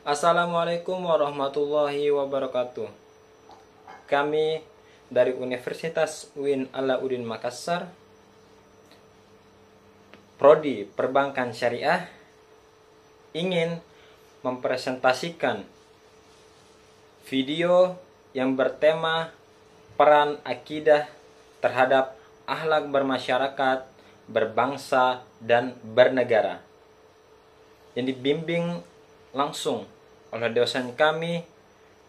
Assalamualaikum warahmatullahi wabarakatuh. Kami dari Universitas UIN Alauddin Makassar, Prodi Perbankan Syariah, ingin mempresentasikan video yang bertema peran akidah terhadap akhlak bermasyarakat, berbangsa, dan bernegara, yang dibimbing langsung oleh dosen kami,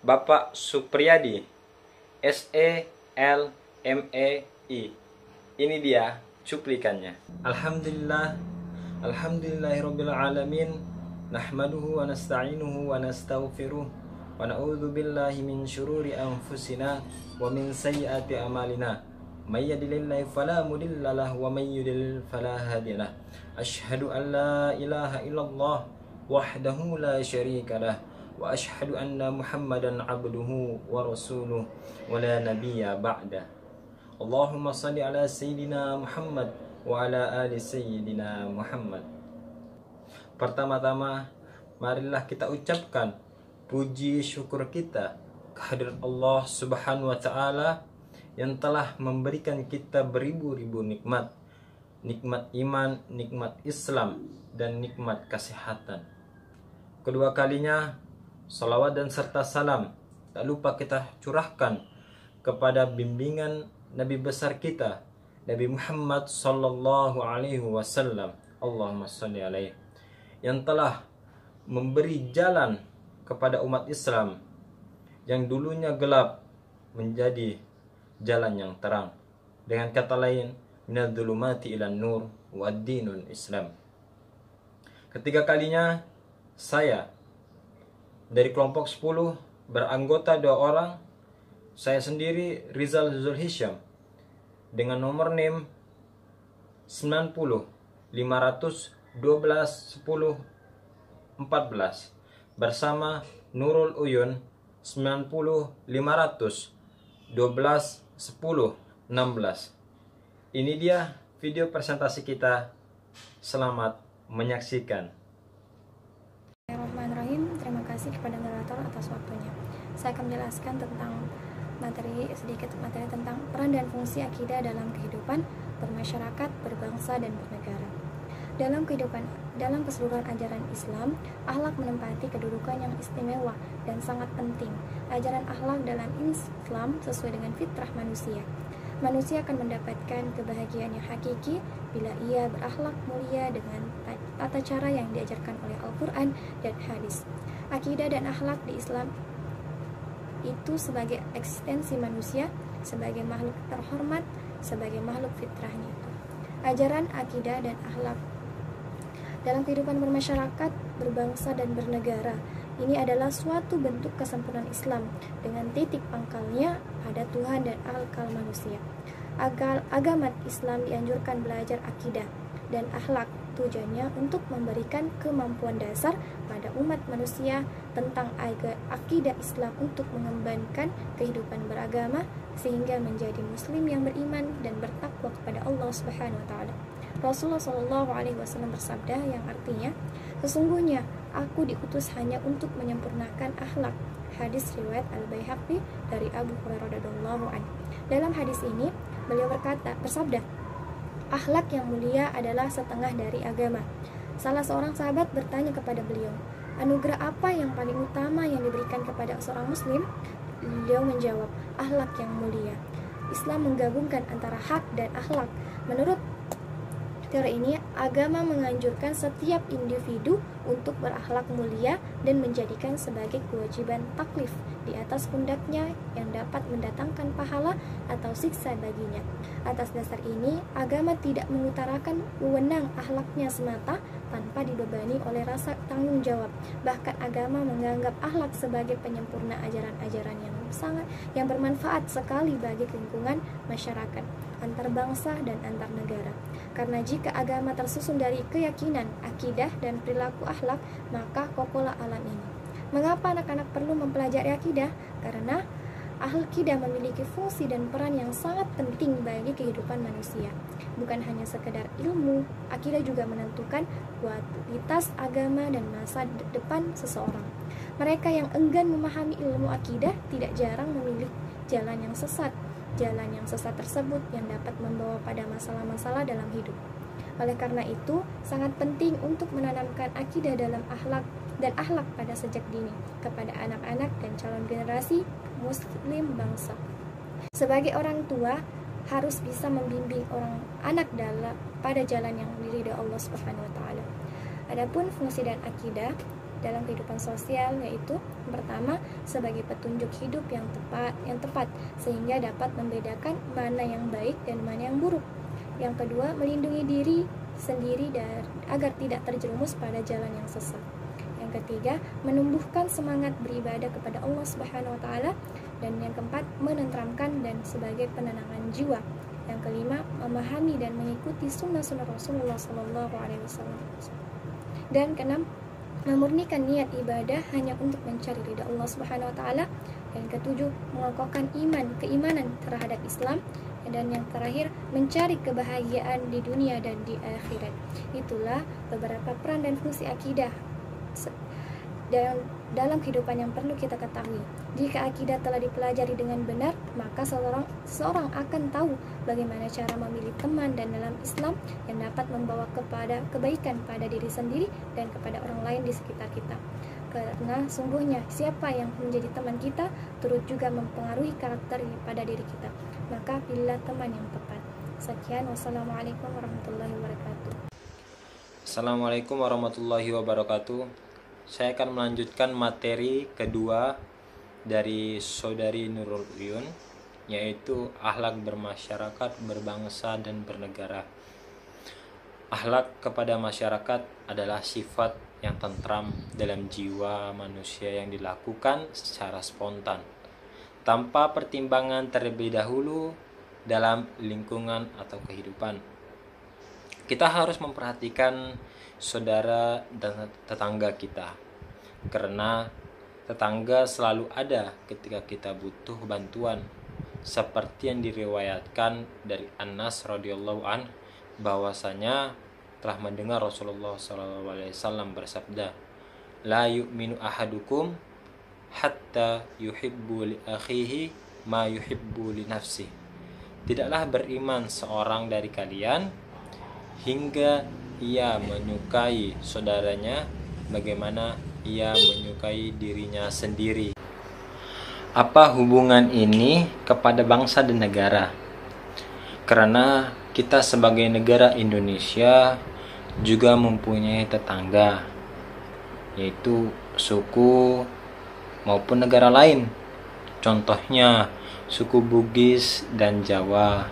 Bapak Supriyadi, SELMEI. Ini dia cuplikannya. Alhamdulillahirabbil alamin, nahmaduhu wa nasta'inuhu wa nastaghfiruh wa na'udzu billahi min syururi anfusina wa min sayyiati a'malina. May yahdihillahu fala mudilla lahu wa may yudlil fala hadiya lahu. Asyhadu an la ilaha illallah wahdahu la syarika lah wa asyhadu anna Muhammadan abduhu wa rasuluh wa la nabiyya ba'da. Allahumma shalli ala sayyidina Muhammad wa ala ali sayyidina Muhammad. Pertama-tama, marilah kita ucapkan puji syukur kita kehadirat Allah Subhanahu wa taala yang telah memberikan kita beribu-ribu nikmat. Nikmat iman, nikmat Islam, dan nikmat kesehatan. Kedua kalinya, salawat dan serta salam tak lupa kita curahkan kepada bimbingan Nabi besar kita, Nabi Muhammad sallallahu alaihi wasallam, Allahumma shalli alaihi, yang telah memberi jalan kepada umat Islam yang dulunya gelap menjadi jalan yang terang. Dengan kata lain, minadh-dhulumati ilan nur wa dinul Islam. Ketiga kalinya, saya dari kelompok 10 beranggota 2 orang, saya sendiri Rizal Zulhisham dengan nomor NIM 90 512 10 14 bersama Nurul Uyun 90 500 12 10 16. Ini dia video presentasi kita. Selamat menyaksikan. Bismillahirrahmanirrahim. Terima kasih kepada moderator atas waktunya. Saya akan menjelaskan tentang sedikit materi tentang peran dan fungsi akidah dalam kehidupan bermasyarakat, berbangsa, dan bernegara. Dalam keseluruhan ajaran Islam, akhlak menempati kedudukan yang istimewa dan sangat penting. Ajaran akhlak dalam Islam sesuai dengan fitrah manusia. Manusia akan mendapatkan kebahagiaan yang hakiki bila ia berakhlak mulia dengan tata cara yang diajarkan oleh Al-Quran dan hadis. Akidah dan akhlak di Islam itu sebagai eksistensi manusia, sebagai makhluk terhormat, sebagai makhluk fitrahnya. Ajaran akidah dan akhlak dalam kehidupan bermasyarakat, berbangsa, dan bernegara, ini adalah suatu bentuk kesempurnaan Islam dengan titik pangkalnya pada Tuhan dan akal manusia. Agama Islam dianjurkan belajar akidah dan akhlak, tujuannya untuk memberikan kemampuan dasar pada umat manusia tentang akidah Islam untuk mengembangkan kehidupan beragama sehingga menjadi muslim yang beriman dan bertakwa kepada Allah Subhanahu wa taala. Rasulullah Shallallahu alaihi wasallam bersabda yang artinya, sesungguhnya aku diutus hanya untuk menyempurnakan akhlak. Hadis riwayat Al-Baihaqi dari Abu Hurairah radhiyallahu anhu. Dalam hadis ini, beliau bersabda, akhlak yang mulia adalah setengah dari agama. Salah seorang sahabat bertanya kepada beliau, anugerah apa yang paling utama yang diberikan kepada seorang muslim? Beliau menjawab, akhlak yang mulia. Islam menggabungkan antara hak dan akhlak. Menurut teori ini, agama menganjurkan setiap individu untuk berakhlak mulia dan menjadikan sebagai kewajiban taklif di atas pundaknya yang dapat mendatangkan pahala atau siksa baginya. Atas dasar ini, agama tidak mengutarakan wewenang akhlaknya semata tanpa dibebani oleh rasa tanggung jawab. Bahkan agama menganggap akhlak sebagai penyempurna ajaran-ajaran yang bermanfaat sekali bagi lingkungan masyarakat, antar bangsa dan antar negara. Karena jika agama tersusun dari keyakinan, akidah, dan perilaku akhlak, maka kokohlah alam ini. Mengapa anak-anak perlu mempelajari akidah? Karena akidah memiliki fungsi dan peran yang sangat penting bagi kehidupan manusia. Bukan hanya sekedar ilmu, akidah juga menentukan kualitas agama dan masa depan seseorang. Mereka yang enggan memahami ilmu akidah tidak jarang memilih jalan yang sesat. Jalan yang sesat tersebut yang dapat membawa pada masalah-masalah dalam hidup. Oleh karena itu, sangat penting untuk menanamkan akidah dalam akhlak pada sejak dini kepada anak-anak dan calon generasi muslim bangsa. Sebagai orang tua, harus bisa membimbing orang anak pada jalan yang diridhoi Allah Subhanahu wa taala. Adapun fungsi dan akidah dalam kehidupan sosial yaitu pertama sebagai petunjuk hidup yang tepat sehingga dapat membedakan mana yang baik dan mana yang buruk. Yang kedua, melindungi diri sendiri agar tidak terjerumus pada jalan yang sesat. Yang ketiga, menumbuhkan semangat beribadah kepada Allah Subhanahu wa taala. Dan yang keempat, menenteramkan dan sebagai penenangan jiwa. Yang kelima, memahami dan mengikuti sunnah-sunnah Rasulullah SAW. Dan keenam, memurnikan niat ibadah hanya untuk mencari ridha Allah Subhanahu wa taala. Dan ketujuh, mengokohkan keimanan terhadap Islam. Dan yang terakhir, mencari kebahagiaan di dunia dan di akhirat. Itulah beberapa peran dan fungsi akidah dalam kehidupan yang perlu kita ketahui. Jika akidah telah dipelajari dengan benar, maka seorang akan tahu bagaimana cara memilih teman dan dalam Islam yang dapat membawa kepada kebaikan pada diri sendiri dan kepada orang lain di sekitar kita. Karena sungguhnya siapa yang menjadi teman kita turut juga mempengaruhi karakter pada diri kita. Maka pilihlah teman yang tepat. Sekian, wassalamualaikum warahmatullahi wabarakatuh. Assalamualaikum warahmatullahi wabarakatuh. Saya akan melanjutkan materi kedua dari Saudari Nurul Uyun, yaitu akhlak bermasyarakat, berbangsa, dan bernegara. Akhlak kepada masyarakat adalah sifat yang tentram dalam jiwa manusia yang dilakukan secara spontan, tanpa pertimbangan terlebih dahulu dalam lingkungan atau kehidupan. Kita harus memperhatikan saudara dan tetangga kita, karena tetangga selalu ada ketika kita butuh bantuan, seperti yang diriwayatkan dari Anas radhiyallahu an bahwasanya telah mendengar Rasulullah SAW bersabda, la yu'minu ahadukum hatta yuhibbu li akhihi ma yuhibbu li nafsihi. Tidaklah beriman seorang dari kalian hingga ia menyukai saudaranya bagaimana ia menyukai dirinya sendiri. Apa hubungan ini kepada bangsa dan negara? Karena kita sebagai negara Indonesia juga mempunyai tetangga, yaitu suku maupun negara lain. Contohnya suku Bugis dan Jawa,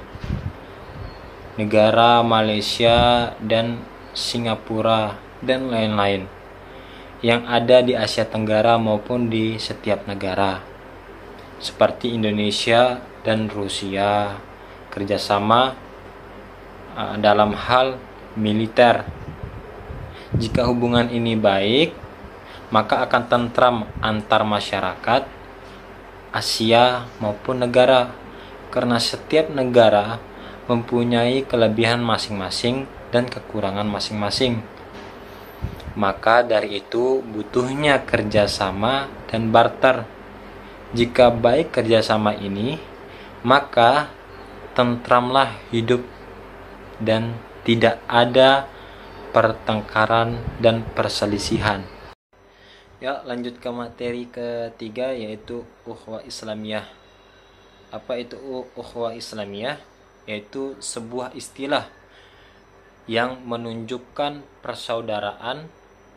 negara Malaysia dan Singapura, dan lain-lain yang ada di Asia Tenggara maupun di setiap negara, seperti Indonesia dan Rusia kerjasama dalam hal militer. Jika hubungan ini baik, maka akan tentram antar masyarakat Asia maupun negara, karena setiap negara mempunyai kelebihan masing-masing dan kekurangan masing-masing. Maka dari itu butuhnya kerjasama dan barter. Jika baik kerjasama ini, maka tentramlah hidup dan tidak ada pertengkaran dan perselisihan. Ya, lanjut ke materi ketiga, yaitu ukhuwah Islamiyah. Apa itu ukhuwah Islamiyah? Yaitu sebuah istilah yang menunjukkan persaudaraan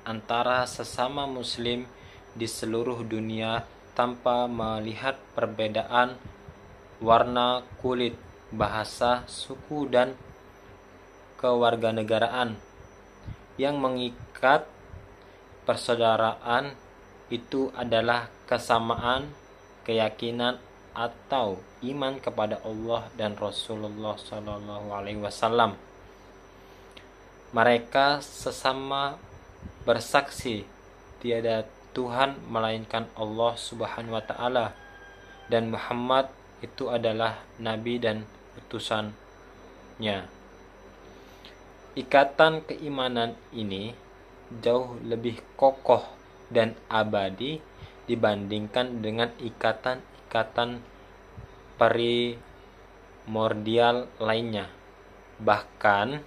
antara sesama muslim di seluruh dunia tanpa melihat perbedaan warna kulit, bahasa, suku, dan kewarganegaraan. Yang mengikat persaudaraan itu adalah kesamaan keyakinan atau iman kepada Allah dan Rasulullah SAW. Mereka sesama bersaksi tiada Tuhan melainkan Allah Subhanahu wa taala, dan Muhammad itu adalah nabi dan utusannya. Ikatan keimanan ini jauh lebih kokoh dan abadi dibandingkan dengan ikatan-ikatan primordial lainnya, bahkan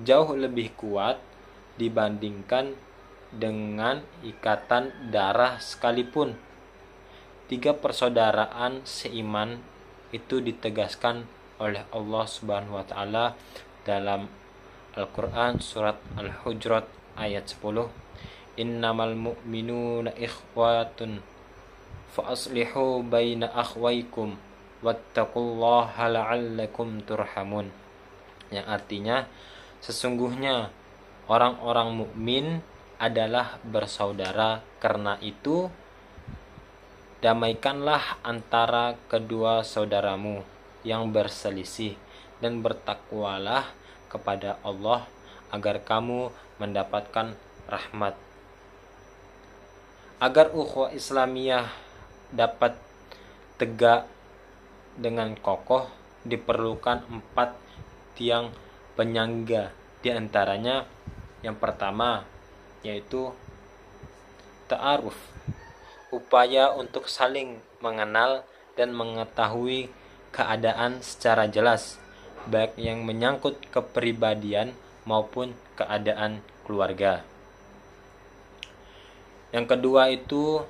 jauh lebih kuat dibandingkan dengan ikatan darah sekalipun. 3 persaudaraan seiman itu ditegaskan oleh Allah Subhanahu wa taala dalam Al-Qur'an surat Al-Hujurat ayat 10. Innamal mu'minuna ikhwatun fa aslihu baina akhwaykum wattaqullaha la'allakum turhamun. Yang artinya, sesungguhnya orang-orang mukmin adalah bersaudara, karena itu damaikanlah antara kedua saudaramu yang berselisih dan bertakwalah kepada Allah agar kamu mendapatkan rahmat. Agar ukhuwah Islamiyah dapat tegak dengan kokoh, diperlukan 4 tiang penyangga. Di antaranya yang pertama yaitu ta'aruf, upaya untuk saling mengenal dan mengetahui keadaan secara jelas, baik yang menyangkut kepribadian maupun keadaan keluarga. Yang kedua itu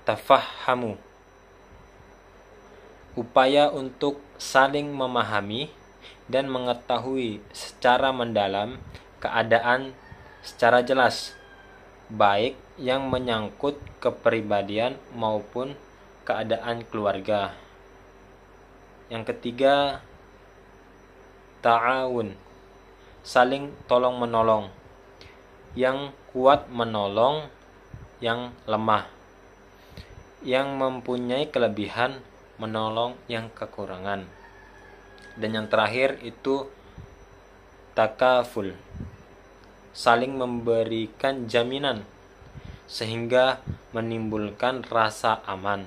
tafahamu, upaya untuk saling memahami dan mengetahui secara mendalam keadaan secara jelas, baik yang menyangkut kepribadian maupun keadaan keluarga. Yang ketiga ta'awun, saling tolong-menolong, yang kuat menolong yang lemah, yang mempunyai kelebihan menolong yang kekurangan. Dan yang terakhir itu takaful, saling memberikan jaminan sehingga menimbulkan rasa aman,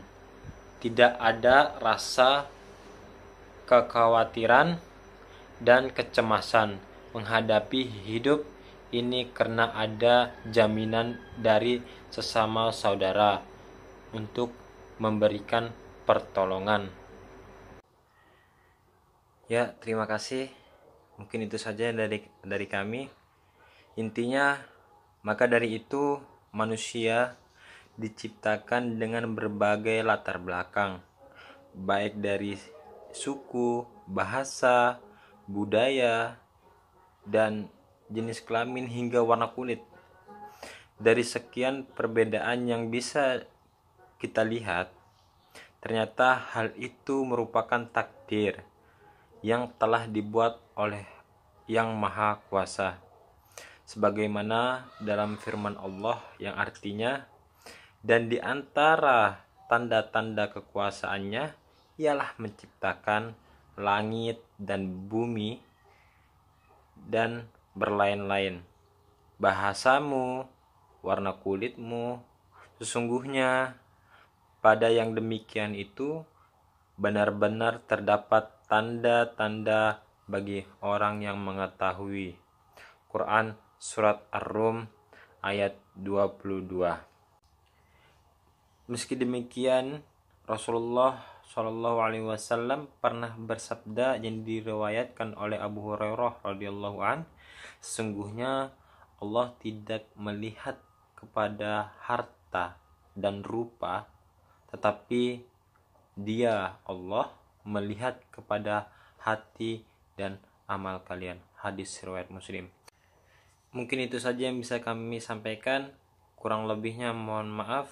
tidak ada rasa kekhawatiran dan kecemasan menghadapi hidup ini, karena ada jaminan dari sesama saudara untuk memberikan pertolongan. Ya, terima kasih. Mungkin itu saja dari kami. Intinya, maka dari itu manusia diciptakan dengan berbagai latar belakang, baik dari suku, bahasa, budaya, dan jenis kelamin hingga warna kulit. Dari sekian perbedaan yang bisa kita lihat, ternyata hal itu merupakan takdir yang telah dibuat oleh Yang Maha Kuasa, sebagaimana dalam firman Allah yang artinya, dan di antara tanda-tanda kekuasaannya ialah menciptakan langit dan bumi dan berlain-lain, bahasamu, warna kulitmu. Sesungguhnya pada yang demikian itu benar-benar terdapat tanda-tanda bagi orang yang mengetahui. Quran surat Ar-Rum ayat 22. Meski demikian, Rasulullah SAW pernah bersabda yang diriwayatkan oleh Abu Hurairah radhiyallahu an, sesungguhnya Allah tidak melihat kepada harta dan rupa, tetapi Dia, Allah, melihat kepada hati dan amal kalian. Hadis riwayat Muslim. Mungkin itu saja yang bisa kami sampaikan. Kurang lebihnya mohon maaf.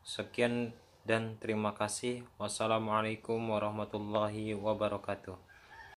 Sekian dan terima kasih. Wassalamualaikum warahmatullahi wabarakatuh.